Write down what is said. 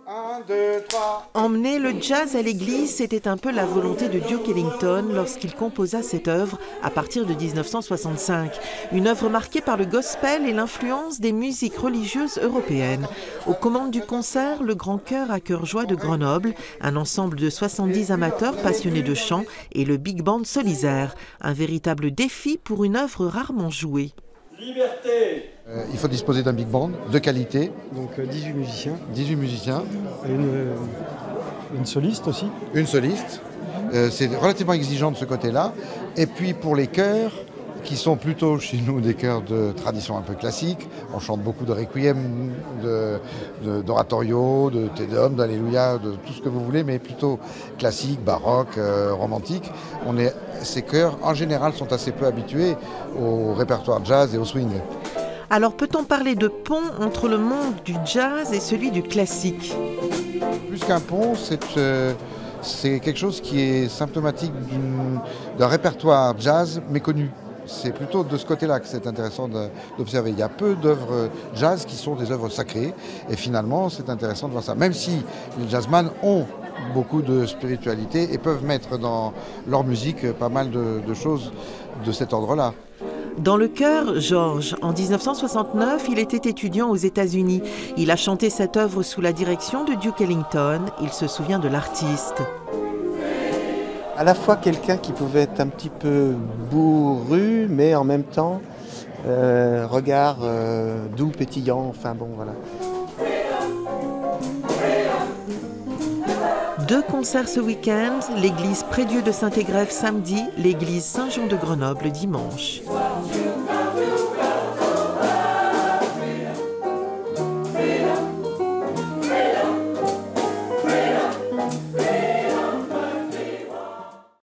1, 2, 3. Emmener le jazz à l'église, c'était un peu la volonté de Duke Ellington lorsqu'il composa cette œuvre à partir de 1965. Une œuvre marquée par le gospel et l'influence des musiques religieuses européennes. Aux commandes du concert, le Grand Chœur à cœur joie de Grenoble, un ensemble de 70 amateurs passionnés de chant et le Big Band Solisaire. Un véritable défi pour une œuvre rarement jouée. Liberté. Il faut disposer d'un big band de qualité. Donc 18 musiciens. 18 musiciens. Une soliste aussi. Une soliste. C'est relativement exigeant de ce côté-là. Et puis pour les chœurs, qui sont plutôt chez nous des chœurs de tradition un peu classique. On chante beaucoup de requiem, d'oratorio, de Te Deum, d'Alléluia, de tout ce que vous voulez, mais plutôt classique, baroque, romantique. Ces chœurs, en général, sont assez peu habitués au répertoire jazz et au swing. Alors peut-on parler de pont entre le monde du jazz et celui du classique ? Plus qu'un pont, c'est quelque chose qui est symptomatique d'un répertoire jazz méconnu. C'est plutôt de ce côté-là que c'est intéressant d'observer. Il y a peu d'œuvres jazz qui sont des œuvres sacrées. Et finalement, c'est intéressant de voir ça. Même si les jazzman ont beaucoup de spiritualité et peuvent mettre dans leur musique pas mal de choses de cet ordre-là. Dans le chœur, Georges, en 1969, il était étudiant aux États-Unis. Il a chanté cette œuvre sous la direction de Duke Ellington. Il se souvient de l'artiste. À la fois quelqu'un qui pouvait être un petit peu bourru, mais en même temps, regard doux, pétillant, enfin bon, voilà. 2 concerts ce week-end, l'église Prédieu de Saint-Égrève samedi, l'église Saint-Jean de Grenoble dimanche.